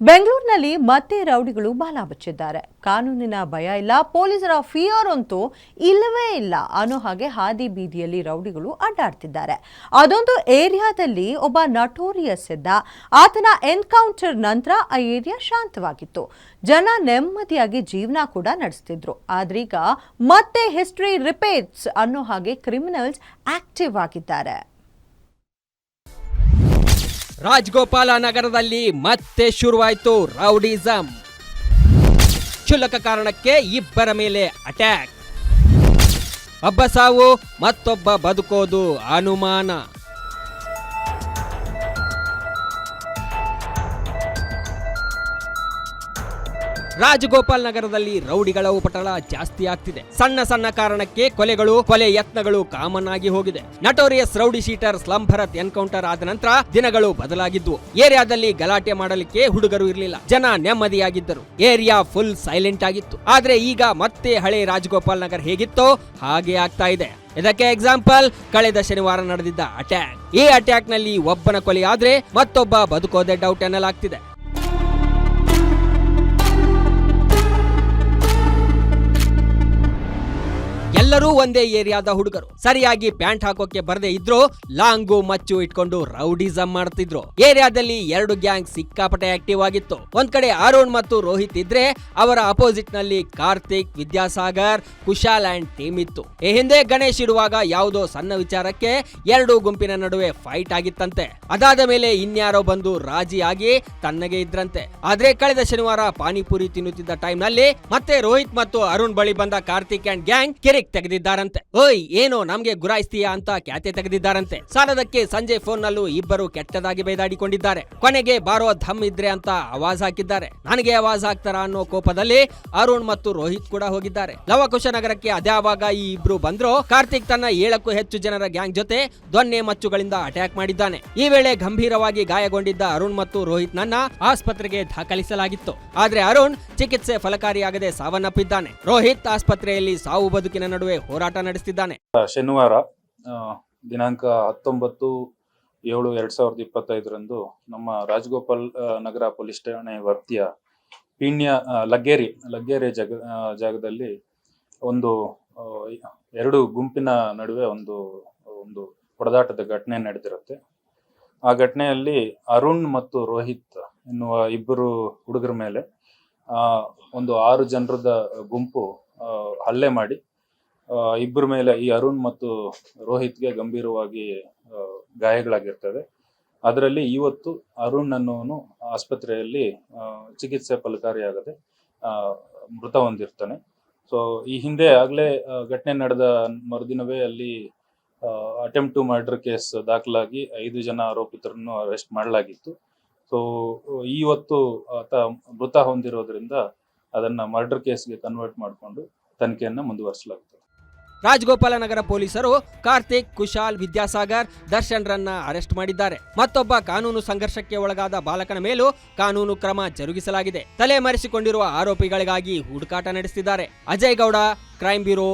ಬೆಂಗಳೂರಿನಲ್ಲಿ ಮತ್ತೆ ರೌಡಿಗಳು ಬಾಲ ಬಚ್ಚಿದ್ದಾರೆ. ಕಾನೂನಿನ ಭಯ ಇಲ್ಲ, ಪೊಲೀಸರ ಫಿಯರ್ ಅಂತೂ ಇಲ್ಲವೇ ಇಲ್ಲ ಅನ್ನೋ ಹಾಗೆ ಹಾದಿ ಬೀದಿಯಲ್ಲಿ ರೌಡಿಗಳು ಅಡ್ಡಾಡ್ತಿದ್ದಾರೆ. ಅದೊಂದು ಏರಿಯಾದಲ್ಲಿ ಒಬ್ಬ ನಟೋರಿಯಸ್ ಇದ್ದ. ಆತನ ಎನ್ಕೌಂಟರ್ ನಂತರ ಆ ಏರಿಯಾ ಶಾಂತವಾಗಿತ್ತು. ಜನ ನೆಮ್ಮದಿಯಾಗಿ ಜೀವನ ಕೂಡ ನಡೆಸ್ತಿದ್ರು. ಆದ್ರೀಗ ಮತ್ತೆ ಹಿಸ್ಟ್ರಿ ರಿಪೀಟ್ಸ್ ಅನ್ನೋ ಹಾಗೆ ಕ್ರಿಮಿನಲ್ಸ್ ಆಕ್ಟಿವ್ ಆಗಿದ್ದಾರೆ. ರಾಜಗೋಪಾಲ ನಗರದಲ್ಲಿ ಮತ್ತೆ ಶುರುವಾಯಿತು ರೌಡಿಸಂ. ಕ್ಷುಲ್ಲಕ ಕಾರಣಕ್ಕೆ ಇಬ್ಬರ ಮೇಲೆ ಅಟ್ಯಾಕ್, ಒಬ್ಬ ಸಾವು ಮತ್ತೊಬ್ಬ ಬದುಕೋದು ಅನುಮಾನ. ರಾಜಗೋಪಾಲ್ ನಗರದಲ್ಲಿ ರೌಡಿಗಳ ಉಪಟಳ ಜಾಸ್ತಿ ಆಗ್ತಿದೆ. ಸಣ್ಣ ಸಣ್ಣ ಕಾರಣಕ್ಕೆ ಕೊಲೆ ಯತ್ನಗಳು ಕಾಮನ್ ಆಗಿ ಹೋಗಿದೆ. Notorious rowdy sheeter slum Bharath encounter ಆದ ನಂತರ ದಿನಗಳು ಬದಲಾಗಿದ್ವು. ಏರಿಯಾದಲ್ಲಿ ಗಲಾಟೆ ಮಾಡಲಿಕ್ಕೆ ಹುಡುಗರು ಇರಲಿಲ್ಲ, ಜನ ನೆಮ್ಮದಿಯಾಗಿದ್ದರು, ಏರಿಯಾ ಫುಲ್ ಸೈಲೆಂಟ್ ಆಗಿತ್ತು. ಆದ್ರೆ ಈಗ ಮತ್ತೆ ಹಳೆ ರಾಜಗೋಪಾಲ್ ನಗರ ಹೇಗಿತ್ತೋ ಹಾಗೆ ಆಗ್ತಾ ಇದೆ. ಇದಕ್ಕೆ ಎಕ್ಸಾಂಪಲ್ ಕಳೆದ ಶನಿವಾರ ನಡೆದಿದ್ದ ಅಟ್ಯಾಕ್. ಈ ಅಟ್ಯಾಕ್ ನಲ್ಲಿ ಒಬ್ಬನ ಕೊಲೆ ಆದ್ರೆ ಮತ್ತೊಬ್ಬ ಬದುಕೋದೆ ಡೌಟ್ ಎನ್ನಲಾಗ್ತಿದೆ. ಎಲ್ಲರೂ ಒಂದೇ ಏರಿಯಾದ ಹುಡುಗರು. ಸರಿಯಾಗಿ ಪ್ಯಾಂಟ್ ಹಾಕೋಕೆ ಬರದೇ ಇದ್ರು ಲಾಂಗು ಮಚ್ಚು ಇಟ್ಕೊಂಡು ರೌಡಿಸಂ ಮಾಡ್ತಿದ್ರು. ಏರಿಯಾದಲ್ಲಿ ಎರಡು ಗ್ಯಾಂಗ್ ಸಿಕ್ಕಾಪಟ್ಟೆ ಆಕ್ಟಿವ್ ಆಗಿತ್ತು. ಒಂದ್ ಕಡೆ ಅರುಣ್ ಮತ್ತು ರೋಹಿತ್ ಇದ್ರೆ, ಅವರ ಅಪೋಸಿಟ್ ನಲ್ಲಿ ಕಾರ್ತಿಕ್, ವಿದ್ಯಾಸಾಗರ್, ಕುಶಾಲ್ ಅಂಡ್ ಟೀಮ್ ಇತ್ತು. ಈ ಹಿಂದೆ ಗಣೇಶ್ ಇಡುವಾಗ ಯಾವುದೋ ಸಣ್ಣ ವಿಚಾರಕ್ಕೆ ಎರಡು ಗುಂಪಿನ ನಡುವೆ ಫೈಟ್ ಆಗಿತ್ತಂತೆ. ಅದಾದ ಮೇಲೆ ಇನ್ಯಾರೋ ಬಂದು ರಾಜಿ ಆಗಿ ತನ್ನಗೆ ಇದ್ರಂತೆ. ಆದ್ರೆ ಕಳೆದ ಶನಿವಾರ ಪಾನಿಪುರಿ ತಿನ್ನುತ್ತಿದ್ದ ಟೈಮ್ ನಲ್ಲಿ ಮತ್ತೆ ರೋಹಿತ್ ಮತ್ತು ಅರುಣ್ ಬಳಿ ಬಂದ ಕಾರ್ತಿಕ್ ಅಂಡ್ ಗ್ಯಾಂಗ್ ಕಿರಿಕ್ ತೆಗೆದಿದ್ದಾರಂತೆ. ಓಯ್ ಏನೋ ನಮ್ಗೆ ಗುರಾಯಿಸ್ತೀಯಾ ಅಂತ ಕ್ಯಾತೆ ತೆಗೆದಿದ್ದಾರಂತೆ. ಸಾಲದಕ್ಕೆ ಸಂಜೆ ಫೋನ್ ನಲ್ಲೂ ಇಬ್ಬರು ಕೆಟ್ಟದಾಗಿ ಬೈದಾಡಿಕೊಂಡಿದ್ದಾರೆ. ಕೊನೆಗೆ ಬಾರೋ ಧಮ್ ಇದ್ರೆ ಅಂತ ಆವಾಜ್ ಹಾಕಿದ್ದಾರೆ. ನನಗೆ ಆವಾಜ್ ಹಾಕ್ತಾರ ಅನ್ನೋ ಕೋಪದಲ್ಲಿ ಅರುಣ್ ಮತ್ತು ರೋಹಿತ್ ಕೂಡ ಹೋಗಿದ್ದಾರೆ. ಲವಕುಶ ನಗರಕ್ಕೆ ಅದ್ಯಾವಾಗ ಈ ಇಬ್ರು ಬಂದ್ರು, ಕಾರ್ತಿಕ್ ತನ್ನ 7ಕ್ಕೂ ಹೆಚ್ಚು ಜನರ ಗ್ಯಾಂಗ್ ಜೊತೆ ದೊನ್ನೆ ಮಚ್ಚುಗಳಿಂದ ಅಟ್ಯಾಕ್ ಮಾಡಿದ್ದಾನೆ. ಈ ವೇಳೆ ಗಂಭೀರವಾಗಿ ಗಾಯಗೊಂಡಿದ್ದ ಅರುಣ್ ಮತ್ತು ರೋಹಿತ್ ನನ್ನ ಆಸ್ಪತ್ರೆಗೆ ದಾಖಲಿಸಲಾಗಿತ್ತು. ಆದ್ರೆ ಅರುಣ್ ಚಿಕಿತ್ಸೆ ಫಲಕಾರಿಯಾಗದೆ ಸಾವನ್ನಪ್ಪಿದ್ದಾನೆ. ರೋಹಿತ್ ಆಸ್ಪತ್ರೆಯಲ್ಲಿ ಸಾವು ಬದುಕಿನ ನಡುವೆ ಹೋರಾಟ ನಡೆಸುತ್ತಿದ್ದಾನೆ. ಶನಿವಾರ ದಿನಾಂಕ 19/7/2025 ನಮ್ಮ ರಾಜಗೋಪಾಲ್ ನಗರ ಪೊಲೀಸ್ ಠಾಣೆ ವ್ಯಾಪ್ತಿಯ ಪೀಣ್ಯ ಲಗ್ಗೇರಿ ಜಾಗದಲ್ಲಿ ಒಂದು ಎರಡು ಗುಂಪಿನ ನಡುವೆ ಒಂದು ಹೊಡೆದಾಟದ ಘಟನೆ ನಡೆದಿರುತ್ತೆ. ಆ ಘಟನೆಯಲ್ಲಿ ಅರುಣ್ ಮತ್ತು ರೋಹಿತ್ ಎನ್ನುವ ಇಬ್ಬರು ಹುಡುಗರ ಮೇಲೆ ಒಂದು 6 ಜನರದ ಗುಂಪು ಹಲ್ಲೆ ಮಾಡಿ ಇಬ್ಬರ ಮೇಲೆ, ಈ ಅರುಣ್ ಮತ್ತು ರೋಹಿತ್ಗೆ ಗಂಭೀರವಾಗಿ ಗಾಯಗಳಾಗಿರ್ತವೆ. ಅದರಲ್ಲಿ ಇವತ್ತು ಅರುಣ್ ಅನ್ನೋನು ಆಸ್ಪತ್ರೆಯಲ್ಲಿ ಚಿಕಿತ್ಸೆ ಫಲಕಾರಿಯಾಗದೆ ಮೃತ ಹೊಂದಿರ್ತಾನೆ. ಸೊ ಈ ಹಿಂದೆ ಆಗಲೇ ಘಟನೆ ನಡೆದ ಮರುದಿನವೇ ಅಲ್ಲಿ ಅಟೆಂಪ್ಟ್ ಟು ಮರ್ಡರ್ ಕೇಸ್ ದಾಖಲಾಗಿ 5 ಜನ ಆರೋಪಿತರನ್ನು ಅರೆಸ್ಟ್ ಮಾಡಲಾಗಿತ್ತು. ಸೊ ಇವತ್ತು ಆತ ಮೃತ ಹೊಂದಿರೋದ್ರಿಂದ ಅದನ್ನ ಮರ್ಡರ್ ಕೇಸ್ಗೆ ಕನ್ವರ್ಟ್ ಮಾಡಿಕೊಂಡು ತನಿಖೆಯನ್ನ ಮುಂದುವರಿಸಲಾಗುತ್ತದೆ. ರಾಜಗೋಪಾಲ ನಗರ ಪೊಲೀಸರು ಕಾರ್ತಿಕ್, ಕುಶಾಲ್, ವಿದ್ಯಾಸಾಗರ್, ದರ್ಶನ್ ರನ್ನ ಅರೆಸ್ಟ್ ಮಾಡಿದ್ದಾರೆ. ಮತ್ತೊಬ್ಬ ಕಾನೂನು ಸಂಘರ್ಷಕ್ಕೆ ಒಳಗಾದ ಬಾಲಕನ ಮೇಲೂ ಕಾನೂನು ಕ್ರಮ ಜರುಗಿಸಲಾಗಿದೆ. ತಲೆ ಮರೆಸಿಕೊಂಡಿರುವ ಆರೋಪಿಗಳಿಗಾಗಿ ಹುಡುಕಾಟ ನಡೆಸಿದ್ದಾರೆ. Ajay Gowda, crime bureau,